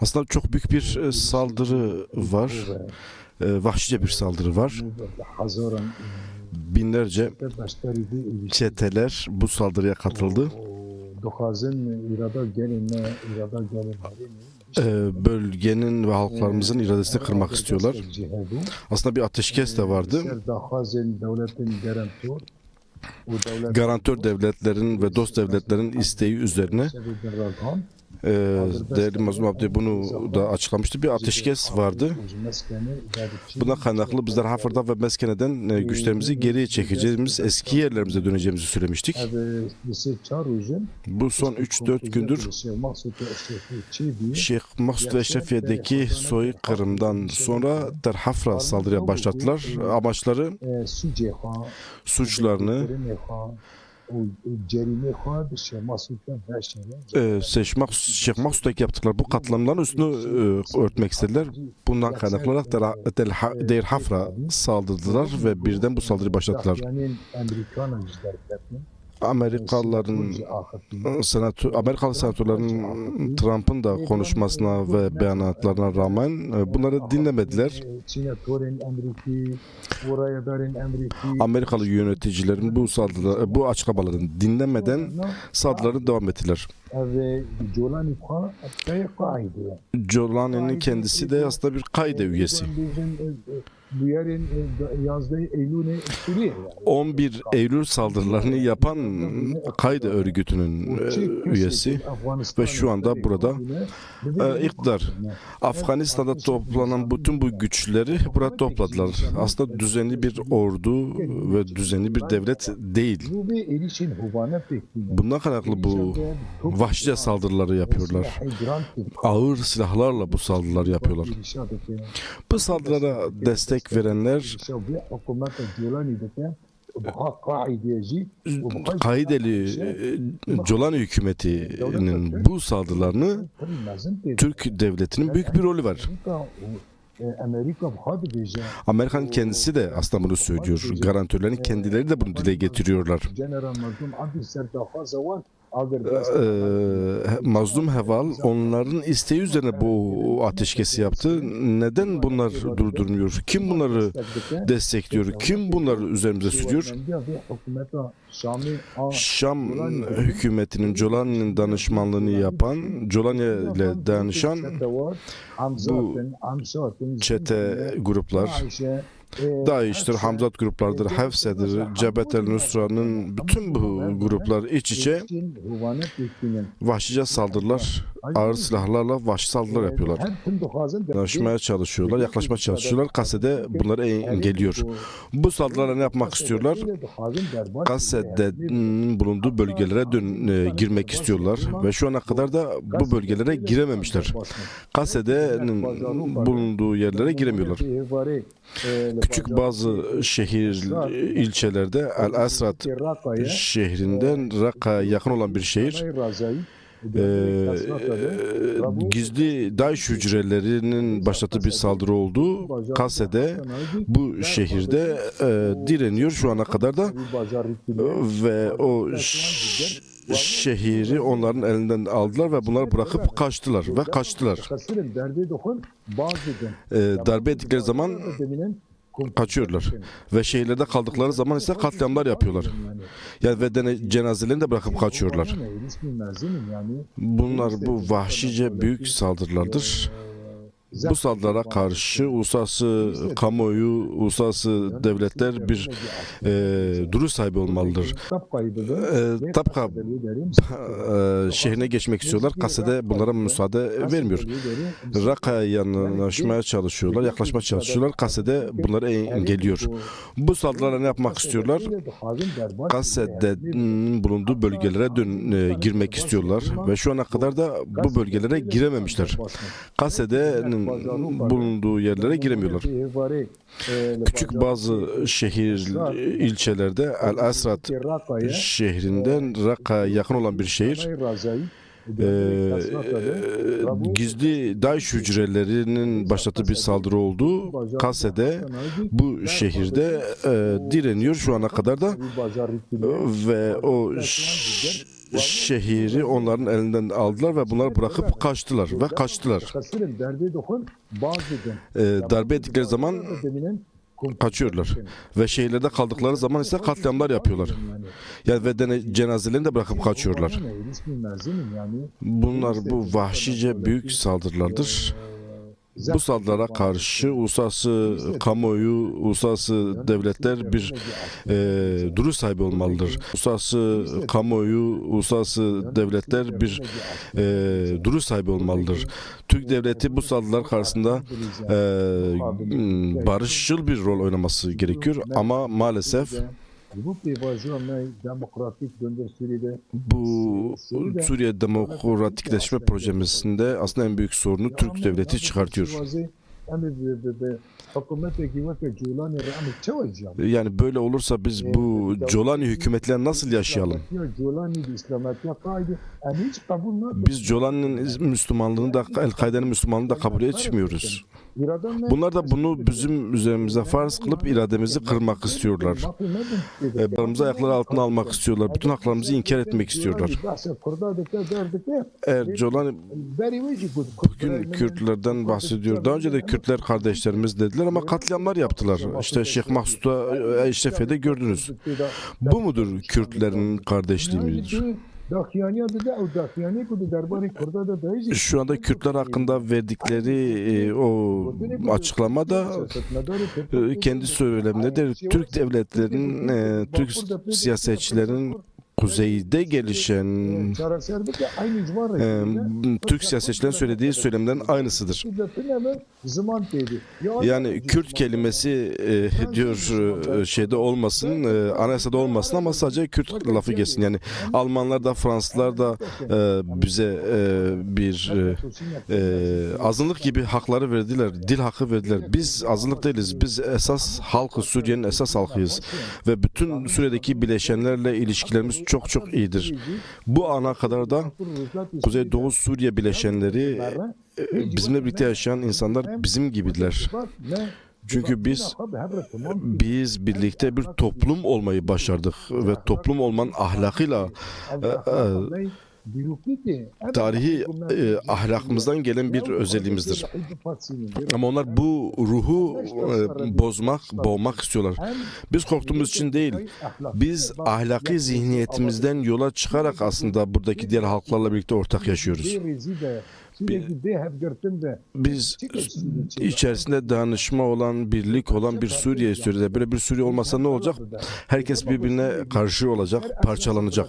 Aslında çok büyük bir saldırı var. Vahşice bir saldırı var. Binlerce çeteler bu saldırıya katıldı. Bölgenin ve halklarımızın iradesini kırmak istiyorlar. Aslında bir ateşkes de vardı. Garantör devletlerin ve dost devletlerin isteği üzerine değerli Mazlum Abdi bunu da açıklamıştı. Bir ateşkes vardı. Buna kaynaklı bizler Hafır'dan ve Meskene'den güçlerimizi geriye çekeceğimiz, eski yerlerimize döneceğimizi söylemiştik. Bu son 3-4 gündür Şeyh Maksud Eşrefiye'deki soykırımdan sonra Hafra saldırıya başlattılar. Amaçları suçlarını Şeyh Maksud'daki yaptıkları bu katliamların üstünü örtmek istediler. Bundan kaynaklanarak Deir Hafra saldırdılar ve birden bu saldırıyı başlattılar. Amerikalı senatörlerin Trump'ın da konuşmasına ve beyanatlarına rağmen bunları dinlemediler. Amerikalı yöneticilerin bu açıklamalarını dinlemeden saldırıları devam ettiler. Jolani'nin kendisi de aslında bir kaide üyesi. 11 Eylül saldırılarını yapan kaide örgütünün üyesi ve şu anda burada iktidar. Afganistan'da toplanan bütün bu güçleri burada topladılar. Aslında düzenli bir ordu ve düzenli bir devlet değil. Bundan kaynaklı bu vahşice saldırıları yapıyorlar. Ağır silahlarla bu saldırıları yapıyorlar. Bu saldırılara destek verenler Kaideli Jolani hükümetinin bu saldırılarını Türk devletinin büyük bir rolü var. Amerika'nın kendisi de aslında bunu söylüyor. Garantörlerin kendileri de bunu dile getiriyorlar. Mazlum Heval onların isteği üzerine bu ateşkesi yaptı. Neden bunlar durdurmuyor? Kim bunları destekliyor? Kim bunları üzerimize sürüyor? Şam hükümetinin Jolani'nin danışmanlığını yapan, Jolani ile danışan bu çete gruplar, DAEŞ'tir, Hamzat gruplardır, Hefse'dir, Cebhet el-Nusra'nın bütün bu gruplar iç içe vahşice saldırılar, ağır silahlarla vahşi saldırılar yapıyorlar. Yaklaşmaya çalışıyorlar. Kase'de bunları engelliyor. Bu saldırılara ne yapmak istiyorlar? Kase'nin bulunduğu bölgelere girmek istiyorlar ve şu ana kadar da bu bölgelere girememişler. Kase'nin bulunduğu yerlere giremiyorlar. Küçük bazı ilçelerde El-Asrat şehrinden Rakka'ya yakın olan bir şehir, gizli DAEŞ hücrelerinin başlattığı bir saldırı oldu. Kase'de bu şehirde direniyor şu ana kadar da ve o şehri onların elinden aldılar ve bunları bırakıp kaçtılar. Darbe ettikleri zaman kaçıyorlar ve şehirlerde kaldıkları zaman ise katliamlar yapıyorlar. Yani ve cenazelerini de bırakıp kaçıyorlar. Bunlar bu vahşice büyük saldırılardır. Bu saldırılara karşı uluslararası kamuoyu, uluslararası devletler bir duruş sahibi olmalıdır. Tabka şehrine geçmek istiyorlar. Kase'de bunlara müsaade vermiyor. Rakka'ya yaklaşmaya çalışıyorlar. Kase'de bunları engelliyor. Bu saldırılara ne yapmak istiyorlar? Kase'nin bulunduğu bölgelere girmek istiyorlar ve şu ana kadar da bu bölgelere girememişler. Kase'nin bulunduğu yerlere giremiyorlar. Küçük bazı ilçelerde El-Asrat şehrinden Rakka'ya yakın olan bir şehir, gizli DAEŞ hücrelerinin başlattığı bir saldırı oldu. Kase'de bu şehirde direniyor şu ana kadar da ve o şehri onların elinden aldılar ve bunları bırakıp kaçtılar. Darbe ettikleri zaman kaçıyorlar. Ve şehirlerde kaldıkları zaman ise katliamlar yapıyorlar. Yani ve cenazelerini de bırakıp kaçıyorlar. Bunlar bu vahşice büyük saldırılardır. Bu saldırılara karşı uluslararası kamuoyu, uluslararası devletler bir duruş sahibi olmalıdır. Uluslararası kamuoyu, uluslararası devletler bir duruş sahibi olmalıdır. Türk devleti bu saldırılar karşısında barışçıl bir rol oynaması gerekiyor ama maalesef bu Suriye demokratikleşme projesinde aslında en büyük sorunu Türk devleti çıkartıyor. Yani böyle olursa biz bu Colani hükümetlerine nasıl yaşayalım? Biz Colani'nin Müslümanlığını da El-Kaide'nin Müslümanlığını da kabul etmiyoruz. Bunlar da bunu bizim üzerimize farz kılıp irademizi kırmak istiyorlar. Barımızı ayakları altına almak istiyorlar. Bütün haklarımızı inkar etmek istiyorlar. Eğer Colani bugün Kürtlerden bahsediyor. Daha önce de Kürtler kardeşlerimiz dediler ama katliamlar yaptılar. İşte Şeyh Mahsud'a Eşrefe'de gördünüz. Bu mudur Kürtlerin kardeşliği midir? Şu anda Kürtler hakkında verdikleri o açıklamada kendi söylemleridir. Türk devletlerinin, Türk siyasetçilerin kuzeyde gelişen Türk siyasetçilerin söylediği söylemlerin aynısıdır. Yani Kürt kelimesi diyor şeyde olmasın, anayasada olmasın ama sadece Kürt lafı geçsin. Yani Almanlar da Fransızlar da bize bir azınlık gibi hakları verdiler, dil hakkı verdiler. Biz azınlık değiliz. Biz esas halkı, Suriye'nin esas halkıyız. Ve bütün Suriye'deki bileşenlerle ilişkilerimiz çok çok iyidir. Bu ana kadar da Kuzeydoğu Suriye bileşenleri bizimle birlikte yaşayan insanlar bizim gibidiler. Çünkü biz birlikte bir toplum olmayı başardık ve toplum olmanın ahlakıyla tarihi ahlakımızdan gelen bir özelliğimizdir. Ama onlar bu ruhu boğmak istiyorlar. Biz korktuğumuz için değil, biz ahlaki zihniyetimizden yola çıkarak aslında buradaki diğer halklarla birlikte ortak yaşıyoruz. Biz içerisinde dayanışma olan, birlik olan bir Suriye istiyoruz. Böyle bir Suriye olmasa ne olacak? Herkes birbirine karşı olacak, parçalanacak.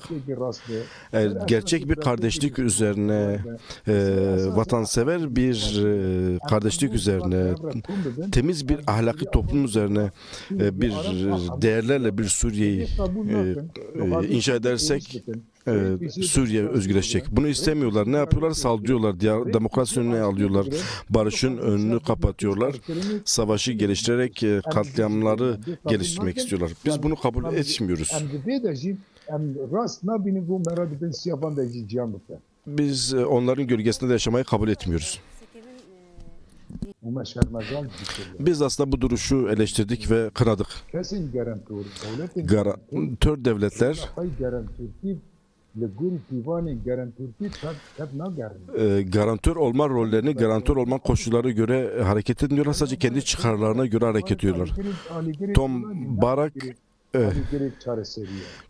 Gerçek bir kardeşlik üzerine, vatansever bir kardeşlik üzerine, temiz bir ahlaki toplum üzerine bir değerlerle bir Suriye'yi inşa edersek Suriye özgürleşecek. Bunu istemiyorlar. Ne yapıyorlar? Saldırıyorlar. Demokrasinin önüne alıyorlar. Barışın önünü kapatıyorlar. Savaşı geliştirerek katliamları geliştirmek istiyorlar. Biz bunu kabul etmiyoruz. Biz onların gölgesinde de yaşamayı kabul etmiyoruz. Biz aslında bu duruşu eleştirdik ve kınadık. Garantör devletler garantör olma rollerini garantör olma koşulları göre hareket ediyorlar. Sadece kendi çıkarlarına göre hareket ediyorlar. Tom Barak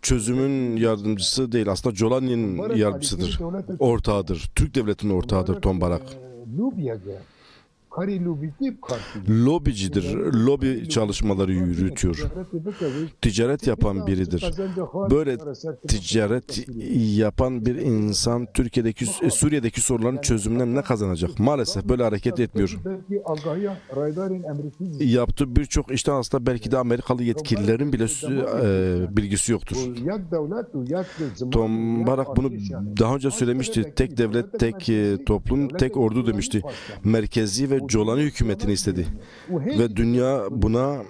çözümün yardımcısı değil. Aslında Colani'nin yardımcısıdır. Ortağıdır. Türk devletinin ortağıdır Tom Barak. Lobicidir. Lobi çalışmaları yürütüyor. Ticaret yapan biridir. Böyle ticaret yapan bir insan Suriye'deki sorunların çözümünden ne kazanacak? Maalesef böyle hareket etmiyor. Yaptığı birçok işten aslında belki de Amerikalı yetkililerin bile bilgisi yoktur. Tom Barak bunu daha önce söylemişti. Tek devlet, tek toplum, tek ordu demişti. Merkezi ve Colani hükümetini istedi. Ve dünya buna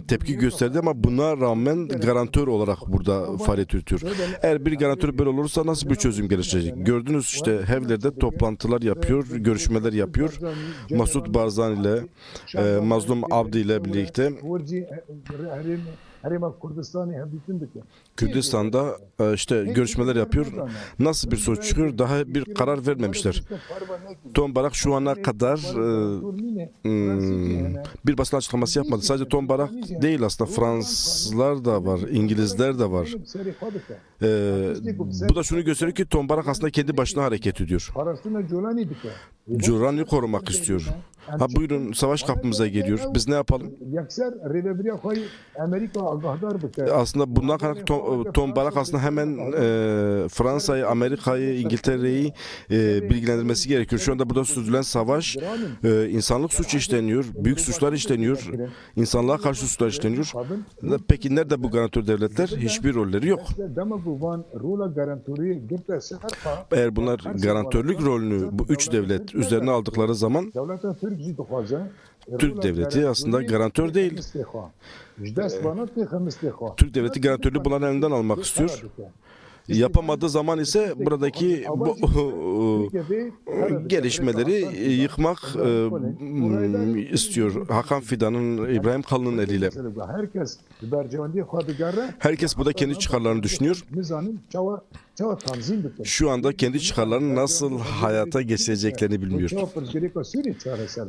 tepki gösterdi ama buna rağmen garantör olarak burada faaliyet yürütüyor. Eğer bir garantör böyle olursa nasıl bir çözüm gelişecek? Gördünüz işte Hevler'de toplantılar yapıyor, görüşmeler yapıyor. Masud Barzani ile Mazlum Abdi ile birlikte Kürdistan'da işte görüşmeler yapıyor. Nasıl bir sonuç çıkıyor? Daha bir karar vermemişler. Tombarak şu ana kadar bir basın açıklaması yapmadı. Sadece Tombarak değil aslında, Fransızlar da var, İngilizler de var. Bu da şunu gösteriyor ki Tombarak aslında kendi başına hareket ediyor. Curani korumak istiyor. Ha buyurun, savaş kapımıza geliyor. Biz ne yapalım? Aslında bundan kaynaklı Tombarak aslında hemen Fransa'yı, Amerika'yı, İngiltere'yi bilgilendirmesi gerekiyor. Şu anda burada sürdürülen savaş insanlık suçu işleniyor, büyük suçlar işleniyor, insanlığa karşı suçlar işleniyor. Peki nerede bu garantör devletler? Hiçbir rolleri yok. Eğer bunlar garantörlük rolünü bu üç devlet üzerine aldıkları zaman Türk devleti aslında garantör değil. Türk devleti garantörlüğü bunların elinden almak istiyor. Yapamadığı zaman ise buradaki gelişmeleri yıkmak istiyor. Hakan Fidan'ın, İbrahim Kalın'ın eliyle. Herkes burada kendi çıkarlarını düşünüyor. Şu anda kendi çıkarlarını nasıl hayata geçireceklerini bilmiyor.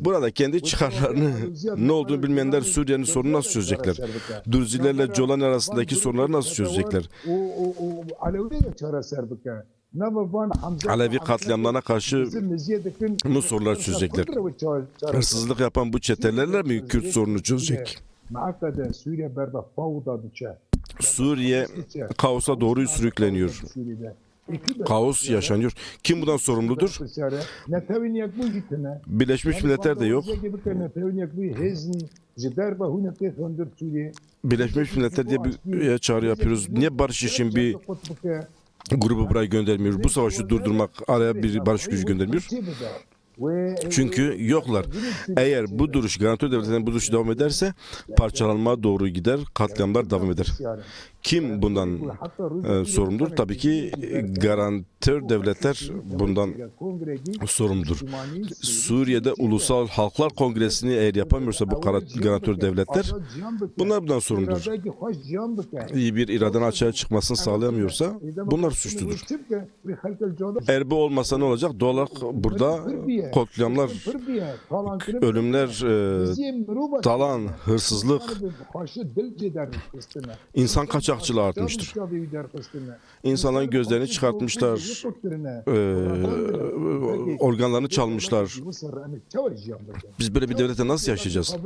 Burada kendi çıkarlarını ne olduğunu bilmeyenler Suriye'nin sorununu nasıl çözecekler? Dürzilerle Colan arasındaki sorunları nasıl çözecekler? Alevi katliamlarına karşı bu soruları çözecekler. Hırsızlık yapan bu çetelerle mi Kürt sorunu çözecek? Suriye kaosa doğru sürükleniyor. Kaos yaşanıyor. Kim bundan sorumludur? Birleşmiş Milletler de yok. Birleşmiş Milletler diye bir çağrı yapıyoruz. Niye barış için bir grubu buraya göndermiyor? Bu savaşı durdurmak, araya bir barış gücü göndermiyor. Çünkü yoklar. Eğer bu duruş, garantör devletlerinin bu duruşu devam ederse parçalanma doğru gider, katliamlar devam eder. Kim bundan sorumludur? Tabii ki garantör devletler bundan sorumludur. Suriye'de Ulusal Halklar Kongresi'ni eğer yapamıyorsa bu garantör devletler, bunlar bundan sorumludur. İyi bir iraden açığa çıkmasını sağlayamıyorsa bunlar suçludur. Eğer bu olmasa ne olacak? Doğal olarak burada katliamlar, ölümler, talan, hırsızlık, insan kaçakçılığı artmıştır. İnsanların gözlerini çıkartmışlar, organlarını çalmışlar. Biz böyle bir devlette nasıl yaşayacağız?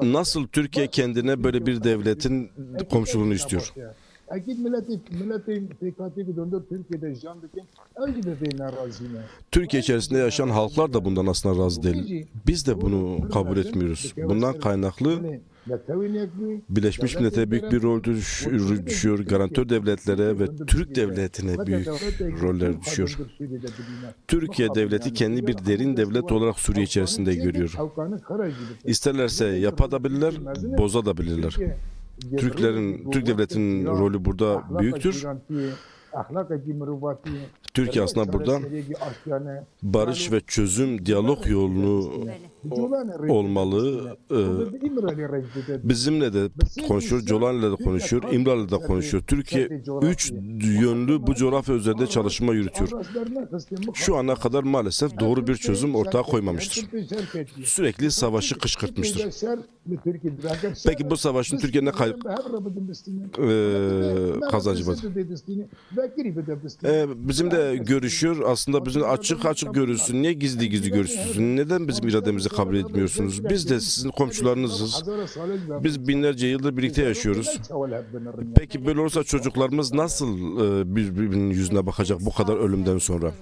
Nasıl Türkiye kendine böyle bir devletin komşuluğunu istiyor? Türkiye içerisinde yaşayan halklar da bundan aslında razı değil. Biz de bunu kabul etmiyoruz. Bundan kaynaklı Birleşmiş Milletler'e büyük bir rol düşüyor. Garantör devletlere ve Türk devletine büyük roller düşüyor. Türkiye devleti kendi bir derin devlet olarak Suriye içerisinde görüyor. İsterlerse yapabilirler, bozabilirler. Türk devletinin rolü burada büyüktür. Türkiye aslında burada barış ve çözüm, diyalog yolunu olmalı. Bizimle de konuşuyor, Colan'la da konuşuyor, İmralı'yla da konuşuyor. Türkiye üç yönlü bu coğrafya üzerinde çalışma yürütüyor. Şu ana kadar maalesef doğru bir çözüm ortaya koymamıştır. Sürekli savaşı kışkırtmıştır. Peki bu savaşın Türkiye ne kazancı var? Bizim de görüşüyor. Aslında bizim açık görürsün. Niye gizli görürsün? Neden bizim irademizi kabul etmiyorsunuz? Biz de sizin komşularınızız. Biz binlerce yıldır birlikte yaşıyoruz. Peki böyle olursa çocuklarımız nasıl birbirinin yüzüne bakacak bu kadar ölümden sonra?